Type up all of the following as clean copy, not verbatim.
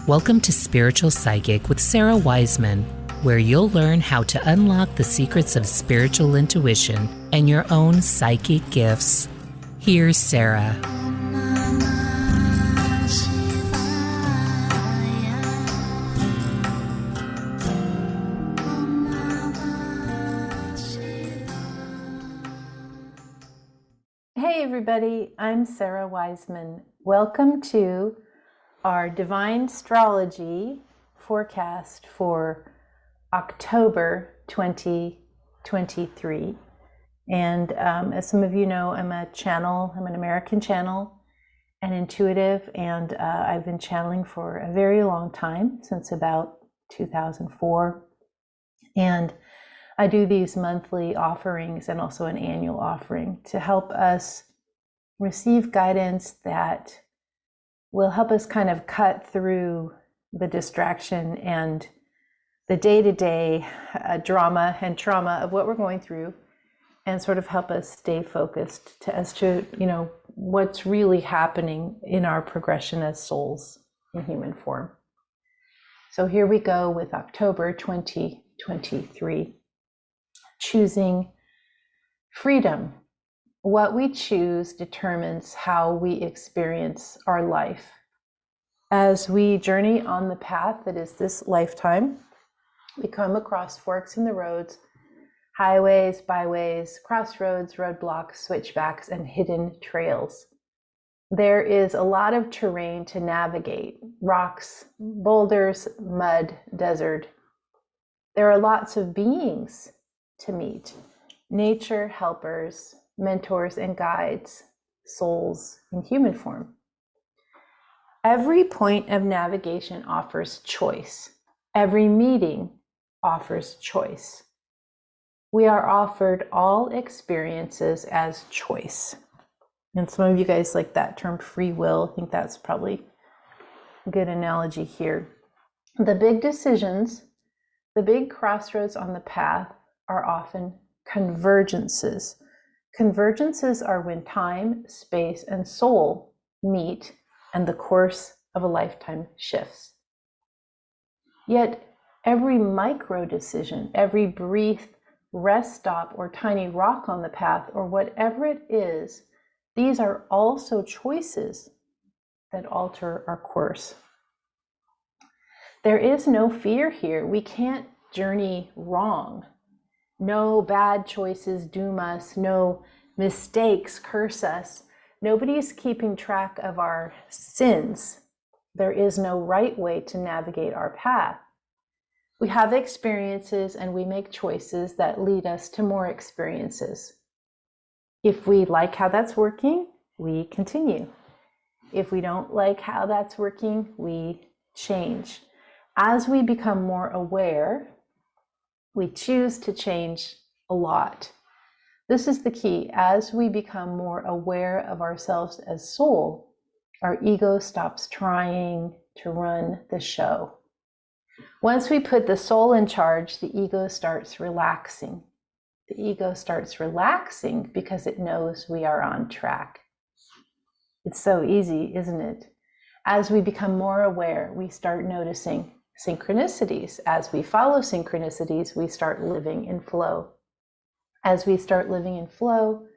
Welcome to Spiritual Psychic with Sara Wiseman, where you'll learn how to unlock the secrets of spiritual intuition and your own psychic gifts. Here's Sara. Hey everybody, I'm Sara Wiseman. Welcome to our DIVINESTROLOGY forecast for October 2023. And as some of you know, I'm an American channel, and intuitive, and I've been channeling for a very long time, since about 2004. And I do these monthly offerings and also an annual offering to help us receive guidance that will help us kind of cut through the distraction and the day-to-day drama and trauma of what we're going through, and sort of help us stay focused as to, what's really happening in our progression as souls in human form. So here we go with October 2023. Choosing freedom. What we choose determines how we experience our life. As we journey on the path that is this lifetime, we come across forks in the roads, highways, byways, crossroads, roadblocks, switchbacks, and hidden trails. There is a lot of terrain to navigate: rocks, boulders, mud, desert. There are lots of beings to meet: nature, helpers, mentors, and guides, souls in human form. Every point of navigation offers choice. Every meeting offers choice. We are offered all experiences as choice. And some of you guys like that term free will. I think that's probably a good analogy here. The big decisions, the big crossroads on the path, are often convergences. Convergences are when time, space, and soul meet and the course of a lifetime shifts. Yet every micro decision, every brief rest stop or tiny rock on the path, or whatever it is, these are also choices that alter our course. There is no fear here. We can't journey wrong. No bad choices doom us. No mistakes curse us. Nobody is keeping track of our sins. There is no right way to navigate our path. We have experiences and we make choices that lead us to more experiences. If we like how that's working, we continue. If we don't like how that's working, we change. As we become more aware, we choose to change a lot. This is the key. As we become more aware of ourselves as soul, our ego stops trying to run the show. Once we put the soul in charge, the ego starts relaxing. The ego starts relaxing because it knows we are on track. It's so easy, isn't it? As we become more aware, we start noticing synchronicities. As we follow synchronicities, we start living in flow. As we start living in flow,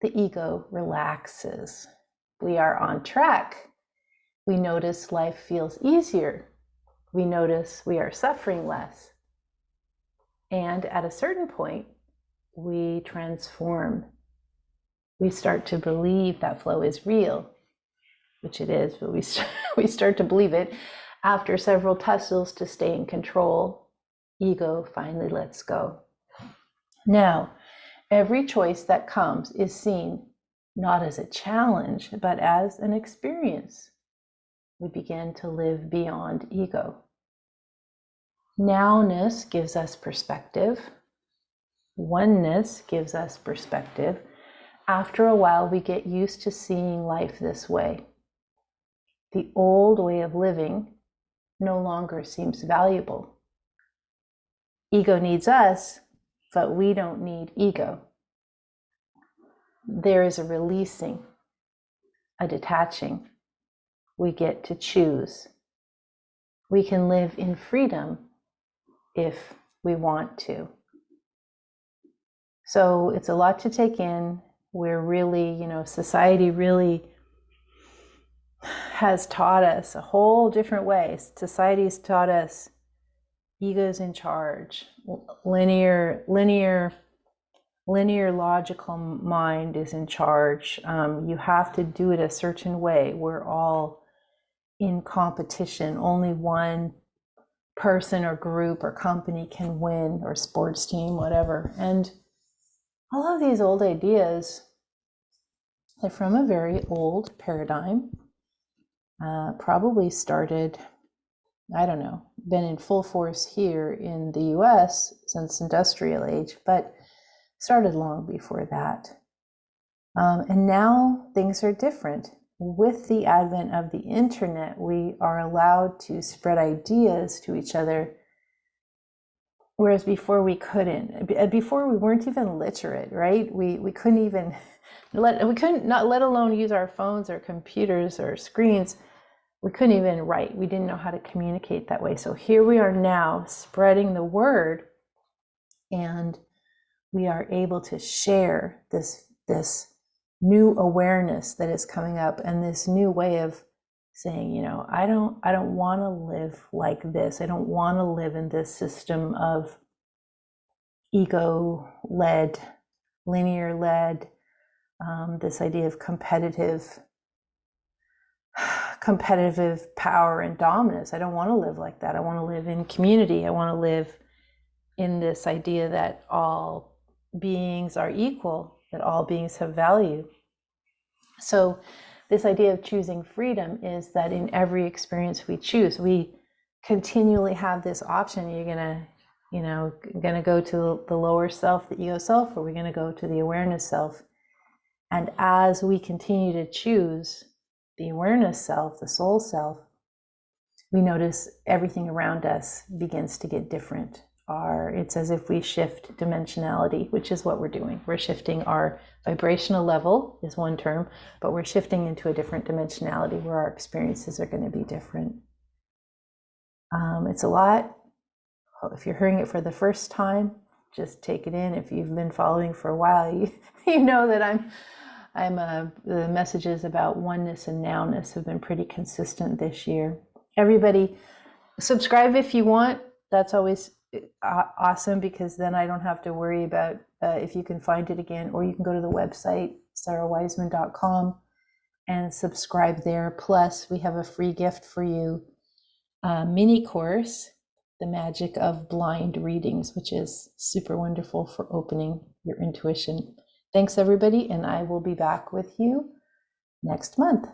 the ego relaxes. We are on track. We notice life feels easier. We notice we are suffering less. And at a certain point, we transform. We start to believe that flow is real, which it is, but we start to believe it. After several tussles to stay in control, ego finally lets go. Now, every choice that comes is seen not as a challenge, but as an experience. We begin to live beyond ego. Nowness gives us perspective. Oneness gives us perspective. After a while, we get used to seeing life this way. The old way of living no longer seems valuable. Ego needs us, but we don't need ego. There is a releasing, a detaching. We get to choose. we can live in freedom if we want to. So it's a lot to take in. We're really, society really has taught us a whole different way. Society's taught us ego's in charge, linear logical mind is in charge. You have to do it a certain way. We're all in competition. Only one person or group or company can win, or sports team, whatever. And all of these old ideas are from a very old paradigm. Probably started, I don't know, been in full force here in the US since industrial age, but started long before that. And now things are different. With the advent of the internet, we are allowed to spread ideas to each other, whereas before we couldn't. Before we weren't even literate, right? We couldn't even let alone use our phones or computers or screens. We couldn't even write. We didn't know how to communicate that way. So here we are now spreading the word, and we are able to share this new awareness that is coming up, and this new way of saying, I don't want to live like this. I don't want to live in this system of ego-led, linear-led, this idea of competitive power and dominance. I don't want to live like that. I want to live in community. I want to live in this idea that all beings are equal, that all beings have value. So this idea of choosing freedom is that in every experience we choose, we continually have this option. You're gonna go to the lower self, the ego self, or we're gonna go to the awareness self. And as we continue to choose the awareness self, the soul self, we notice everything around us begins to get different. It's as if we shift dimensionality, which is what we're doing. We're shifting our vibrational level, is one term, but we're shifting into a different dimensionality where our experiences are going to be different. It's a lot. If you're hearing it for the first time, just take it in. If you've been following for a while, you know that the messages about oneness and nowness have been pretty consistent this year. Everybody, subscribe if you want. That's always awesome, because then I don't have to worry about if you can find it again, or you can go to the website, sarawiseman.com, and subscribe there. Plus, we have a free gift for you, a mini course, The Magic of Blind Readings, which is super wonderful for opening your intuition. Thanks, everybody, and I will be back with you next month.